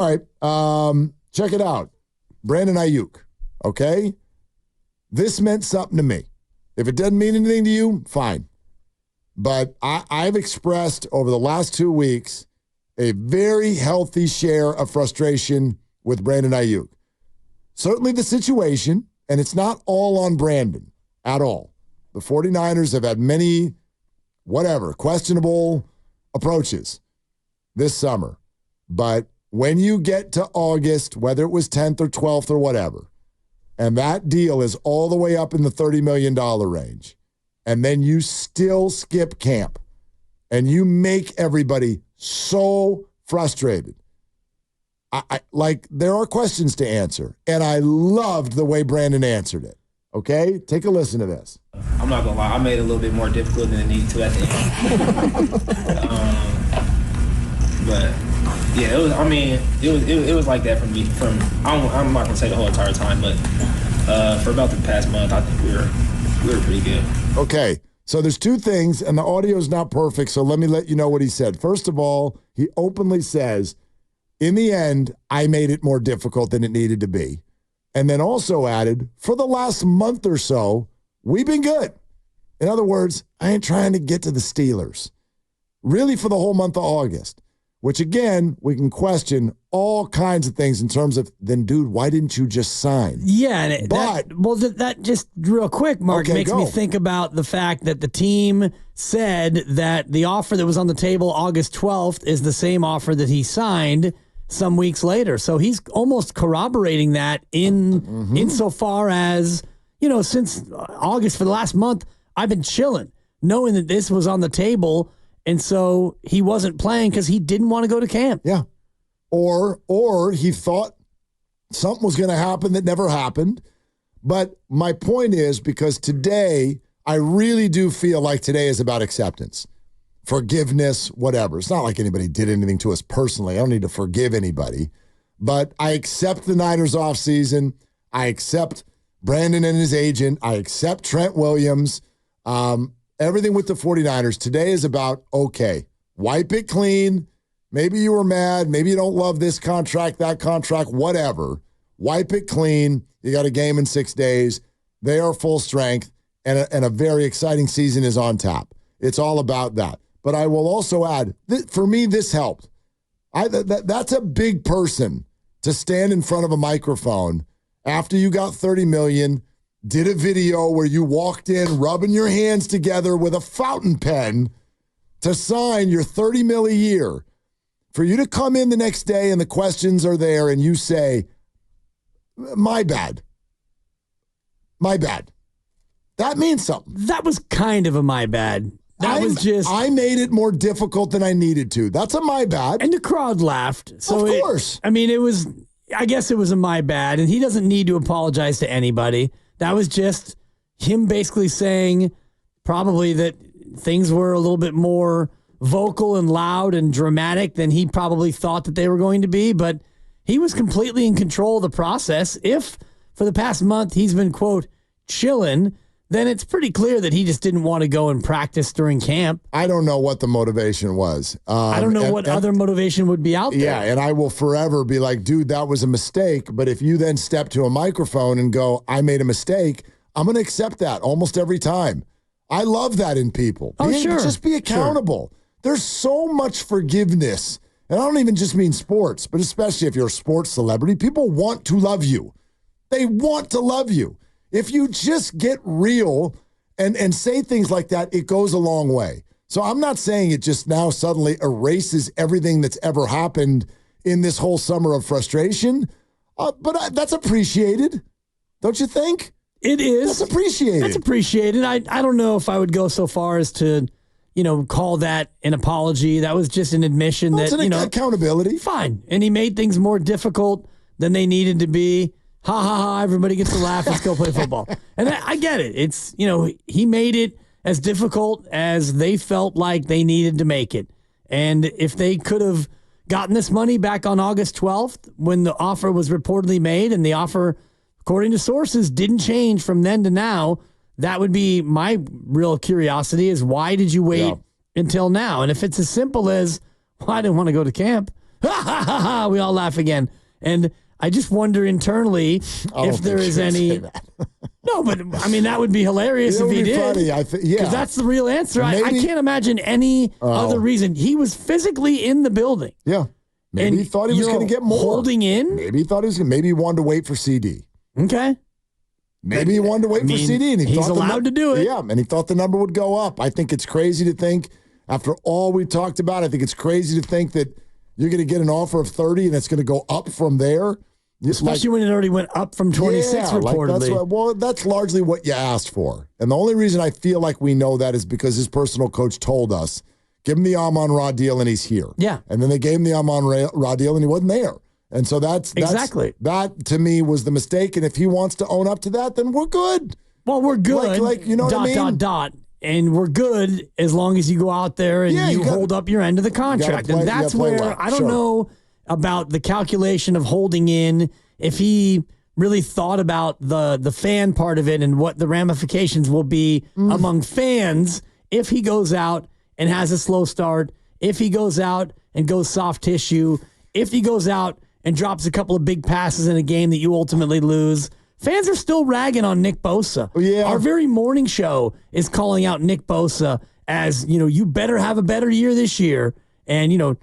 All right. Check it out. Brandon Aiyuk. Okay? This meant something to me. If it doesn't mean anything to you, fine. But I've expressed over the last 2 weeks a very healthy share of frustration with Brandon Aiyuk. Certainly the situation, and it's not all on Brandon at all. The 49ers have had many, questionable approaches this summer. But when you get to August, whether it was 10th or 12th or whatever, and that deal is all the way up in the $30 million range, and then you still skip camp, and you make everybody so frustrated. There are questions to answer, and I loved the way Brandon answered it. Okay? Take a listen to this. I'm not going to lie. I made it a little bit more difficult than it needed to at the end. But, yeah, it was like that for me. I'm not going to say the whole entire time, but for about the past month, I think we were pretty good. Okay. So there's two things, and the audio is not perfect, so let me let you know what he said. First of all, he openly says, in the end, I made it more difficult than it needed to be. And then also added, for the last month or so, we've been good. In other words, I ain't trying to get to the Steelers. Really for the whole month of August, which again, we can question all kinds of things in terms of, then dude, why didn't you just sign? Yeah, that just real quick, Mark, makes me think about the fact that the team said that the offer that was on the table August 12th is the same offer that he signed some weeks later. So he's almost corroborating that insofar as, since August for the last month, I've been chilling, knowing that this was on the table. And so he wasn't playing because he didn't want to go to camp. Yeah. Or he thought something was going to happen that never happened. But my point is, because today, I really do feel like today is about acceptance, forgiveness, whatever. It's not like anybody did anything to us personally. I don't need to forgive anybody. But I accept the Niners offseason. I accept Brandon and his agent. I accept Trent Williams. Everything with the 49ers today is about, okay, wipe it clean. Maybe you were mad. Maybe you don't love this contract, that contract, whatever. Wipe it clean. You got a game in 6 days. They are full strength, and a very exciting season is on tap. It's all about that. But I will also add, for me, this helped. That's a big person to stand in front of a microphone after you got $30 million, did a video where you walked in rubbing your hands together with a fountain pen to sign your $30 million a year. For you to come in the next day and the questions are there and you say, my bad. My bad. That means something. That was kind of a my bad. I made it more difficult than I needed to. That's a my bad. And the crowd laughed. So of course. I guess it was a my bad, and he doesn't need to apologize to anybody. That was just him basically saying probably that things were a little bit more vocal and loud and dramatic than he probably thought that they were going to be, but he was completely in control of the process. If for the past month he's been, quote, chilling, then it's pretty clear that he just didn't want to go and practice during camp. I don't know what the motivation was. I don't know what other motivation would be out there. Yeah, and I will forever be like, dude, that was a mistake. But if you then step to a microphone and go, I made a mistake, I'm going to accept that almost every time. I love that in people. Sure. Just be accountable. Sure. There's so much forgiveness. And I don't even just mean sports, but especially if you're a sports celebrity, people want to love you. They want to love you. If you just get real and say things like that, it goes a long way. So I'm not saying it just now suddenly erases everything that's ever happened in this whole summer of frustration, but that's appreciated. Don't you think? It is. That's appreciated. That's appreciated. I don't know if I would go so far as to, call that an apology. That was just an admission that, accountability. Fine. And he made things more difficult than they needed to be. Ha, ha, ha, everybody gets to laugh. Let's go play football. And I get it. It's, he made it as difficult as they felt like they needed to make it. And if they could have gotten this money back on August 12th when the offer was reportedly made and the offer, according to sources, didn't change from then to now, that would be my real curiosity is why did you wait until now? And if it's as simple as, well, I didn't want to go to camp, Ha ha ha ha. We all laugh again. And I just wonder internally if there is any. No, but I mean, that would be hilarious if he did. Funny. Because that's the real answer. I can't imagine any other reason. He was physically in the building. Yeah. Maybe he thought he was going to get more. Holding in? Maybe he thought he was going to. Maybe he wanted to wait for CD. Okay. Maybe he wanted to wait for CD. And he's allowed to do it. Yeah, and he thought the number would go up. I think it's crazy to think, after all we talked about, I think it's crazy to think that you're going to get an offer of 30 and it's going to go up from there. Especially when it already went up from 26 reportedly. That's largely what you asked for. And the only reason I feel like we know that is because his personal coach told us, give him the Amon-Ra deal and he's here. Yeah. And then they gave him the Amon-Ra deal and he wasn't there. And so that's exactly that to me was the mistake. And if he wants to own up to that, then we're good. Well, we're good. Like you know what I mean? And we're good as long as you go out there and you hold up your end of the contract. And that's where I don't know about the calculation of holding in, if he really thought about the fan part of it and what the ramifications will be among fans if he goes out and has a slow start, if he goes out and goes soft tissue, if he goes out and drops a couple of big passes in a game that you ultimately lose. Fans are still ragging on Nick Bosa. Yeah. Our very morning show is calling out Nick Bosa as, you better have a better year this year. And, your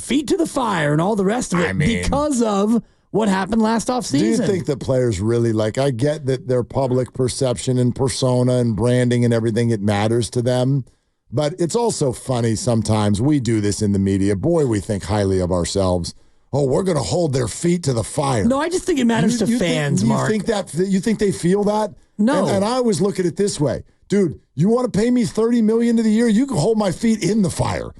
feet to the fire and all the rest of it because of what happened last offseason. Do you think that players really, I get that their public perception and persona and branding and everything, it matters to them. But it's also funny sometimes. We do this in the media. Boy, we think highly of ourselves. Oh, we're going to hold their feet to the fire. No, I just think it matters to fans, Mark. You think they feel that? No. And I always look at it this way. Dude, you want to pay me $30 million to the year? You can hold my feet in the fire.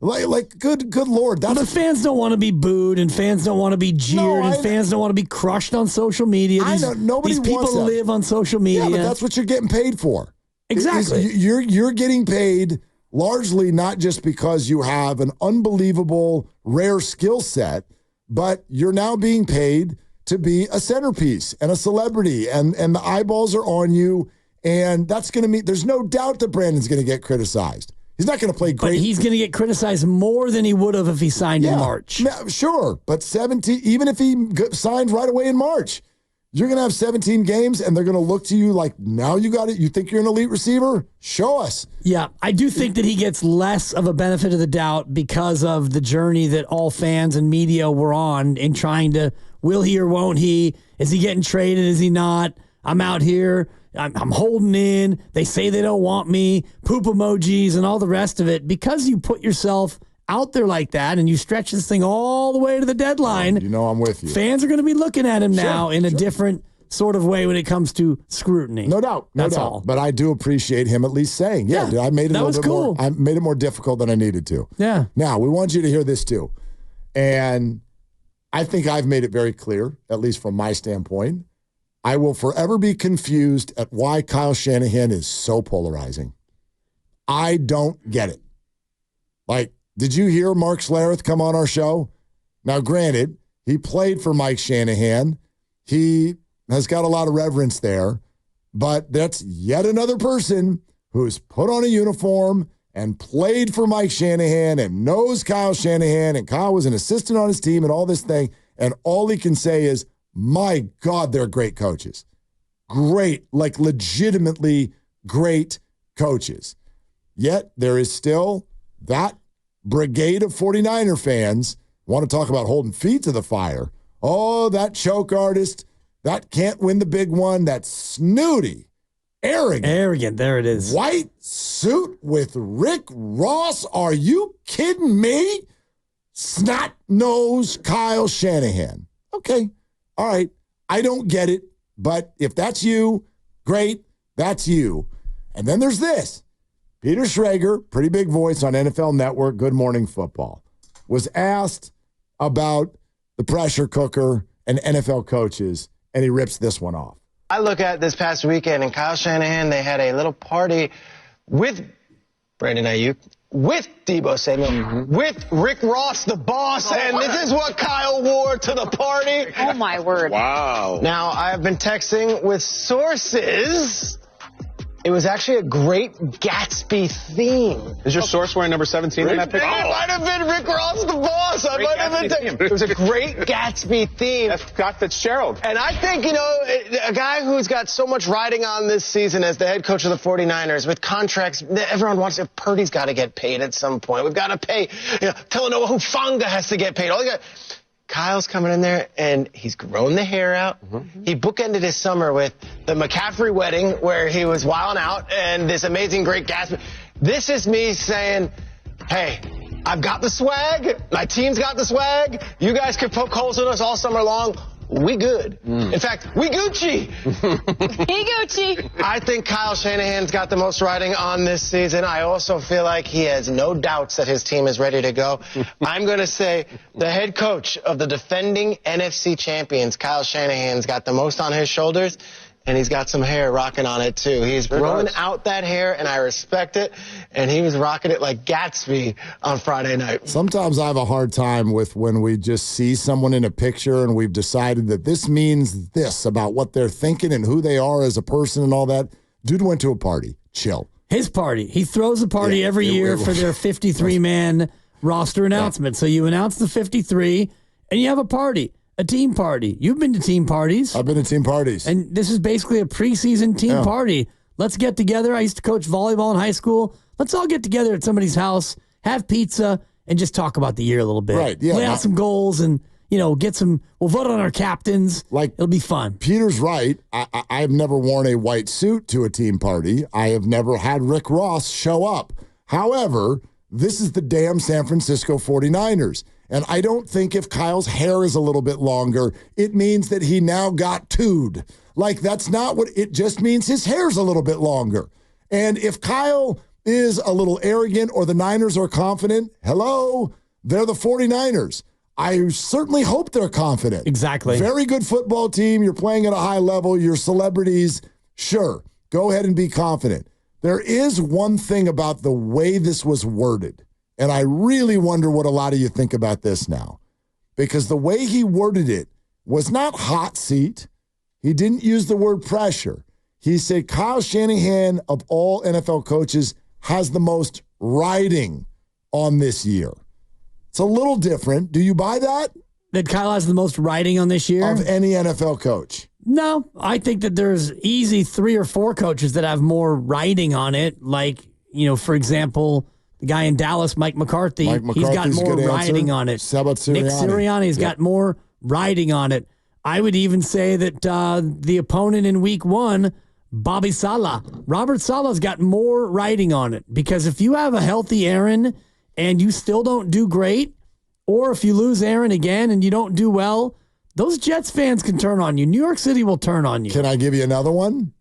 Good Lord. But fans don't want to be booed, and fans don't want to be jeered, and fans don't want to be crushed on social media. These people live on social media. Yeah, but that's what you're getting paid for. Exactly. You're getting paid largely not just because you have an unbelievable, rare skill set, but you're now being paid to be a centerpiece and a celebrity, and the eyeballs are on you, and that's going to mean there's no doubt that Brandon's going to get criticized. He's not going to play great. But he's going to get criticized more than he would have if he signed in March. Sure, but 17, even if he signed right away in March, you're going to have 17 games, and they're going to look to you like, now you got it. You think you're an elite receiver? Show us. Yeah, I do think that he gets less of a benefit of the doubt because of the journey that all fans and media were on in trying to, will he or won't he? Is he getting traded? Is he not? I'm out here. I'm holding in. They say they don't want me. Poop emojis and all the rest of it. Because you put yourself out there like that and you stretch this thing all the way to the deadline. I'm with you. Fans are going to be looking at him now in a different sort of way when it comes to scrutiny. No doubt. That's all. But I do appreciate him at least saying, dude, I made it a little bit more. I made it more difficult than I needed to. Yeah. Now, we want you to hear this too. And I think I've made it very clear, at least from my standpoint. I will forever be confused at why Kyle Shanahan is so polarizing. I don't get it. Did you hear Mark Schlereth come on our show? Now, granted, he played for Mike Shanahan. He has got a lot of reverence there, but that's yet another person who's put on a uniform and played for Mike Shanahan and knows Kyle Shanahan, and Kyle was an assistant on his team and all this thing, and all he can say is, my God, they're great coaches. Great, legitimately great coaches. Yet there is still that brigade of 49er fans want to talk about holding feet to the fire. Oh, that choke artist, that can't win the big one, that snooty, arrogant, there it is. White suit with Rick Ross. Are you kidding me? Snot-nosed Kyle Shanahan. Okay. All right, I don't get it, but if that's you, great, that's you. And then there's this. Peter Schrager, pretty big voice on NFL Network, Good Morning Football, was asked about the pressure cooker and NFL coaches, and he rips this one off. I look at this past weekend, and Kyle Shanahan, they had a little party with Brandon Aiyuk, with Debo Samuel, with Rick Ross, the boss, and this is what Kyle wore to the party. Oh, my word. Wow. Now, I have been texting with sources It was actually a great Gatsby theme. Is your source wearing number 17 in that picture? It might have been Rick Ross, the boss. It was a great Gatsby theme. That's Scott Fitzgerald. And I think, a guy who's got so much riding on this season as the head coach of the 49ers with contracts, everyone wants to, Purdy's got to get paid at some point. We've got to pay, Talanoa Hufanga has to get paid. Kyle's coming in there, and he's grown the hair out. Mm-hmm. He bookended his summer with the McCaffrey wedding, where he was wilding out, and this amazing Great Gatsby. This is me saying, hey, I've got the swag. My team's got the swag. You guys could poke holes in us all summer long. We good. In fact, we Gucci. Hey, Gucci. I think Kyle Shanahan's got the most riding on this season. I also feel like he has no doubts that his team is ready to go. I'm going to say the head coach of the defending NFC champions, Kyle Shanahan's got the most on his shoulders. And he's got some hair rocking on it, too. He's growing out that hair, and I respect it. And he was rocking it like Gatsby on Friday night. Sometimes I have a hard time with when we just see someone in a picture and we've decided that this means this about what they're thinking and who they are as a person and all that. Dude went to a party. Chill. His party. He throws a party every year for their 53-man roster announcement. So you announce the 53, and you have a party. A team party. You've been to team parties. I've been to team parties. And this is basically a preseason team party. Let's get together. I used to coach volleyball in high school. Let's all get together at somebody's house, have pizza, and just talk about the year a little bit. Right, yeah. Lay out some goals and, we'll vote on our captains. It'll be fun. Peter's right. I've never worn a white suit to a team party. I have never had Rick Ross show up. However, this is the damn San Francisco 49ers. And I don't think if Kyle's hair is a little bit longer, it means that he now got two'd. That's not what it just means. His hair's a little bit longer. And if Kyle is a little arrogant or the Niners are confident, hello, they're the 49ers. I certainly hope they're confident. Exactly. Very good football team. You're playing at a high level. You're celebrities. Sure, go ahead and be confident. There is one thing about the way this was worded. And I really wonder what a lot of you think about this now. Because the way he worded it was not hot seat. He didn't use the word pressure. He said Kyle Shanahan, of all NFL coaches, has the most riding on this year. It's a little different. Do you buy that? That Kyle has the most riding on this year? Of any NFL coach. No, I think that there's easy 3 or 4 coaches that have more riding on it. For example, the guy in Dallas, Mike McCarthy, he's got more riding on it. How about Sirianni? Nick Sirianni's got more riding on it. I would even say that the opponent in week 1, Bobby Saleh, Robert Saleh's got more riding on it. Because if you have a healthy Aaron and you still don't do great, or if you lose Aaron again and you don't do well, those Jets fans can turn on you. New York City will turn on you. Can I give you another one?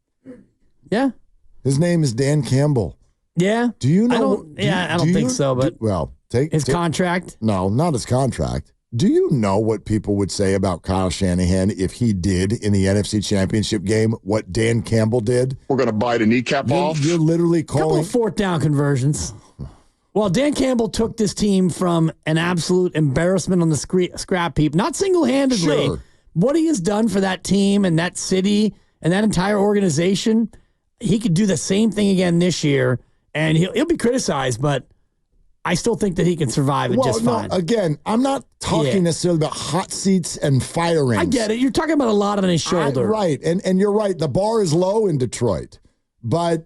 Yeah. His name is Dan Campbell. Yeah. Do you know? I don't think so, but take his contract. No, not his contract. Do you know what people would say about Kyle Shanahan if he did in the NFC Championship game what Dan Campbell did? We're going to bite a kneecap off. You're literally Couple calling of 4th down conversions. Well, Dan Campbell took this team from an absolute embarrassment on the scrap heap, not single-handedly. Sure. What he has done for that team and that city and that entire organization, he could do the same thing again this year. And he'll be criticized, but I still think that he can survive it just fine. Again, I'm not talking necessarily about hot seats and firings. I get it. You're talking about a lot on his shoulder. Right. And you're right. The bar is low in Detroit. But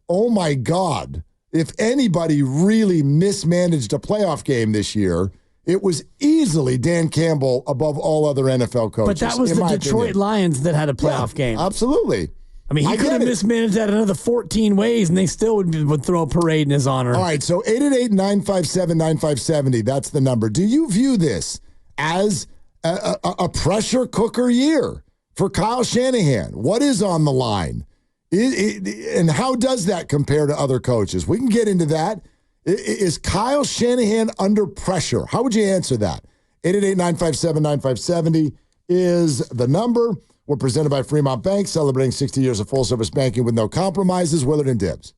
oh, my God, if anybody really mismanaged a playoff game this year, it was easily Dan Campbell above all other NFL coaches. But that was the Detroit Lions that had a playoff game. Absolutely. I mean, he could have mismanaged that another 14 ways, and they still would throw a parade in his honor. All right, so 888-957-9570, that's the number. Do you view this as a pressure cooker year for Kyle Shanahan? What is on the line? And how does that compare to other coaches? We can get into that. Is Kyle Shanahan under pressure? How would you answer that? 888-957-9570 is the number. We're presented by Fremont Bank, celebrating 60 years of full-service banking with no compromises. Willard and Dibs.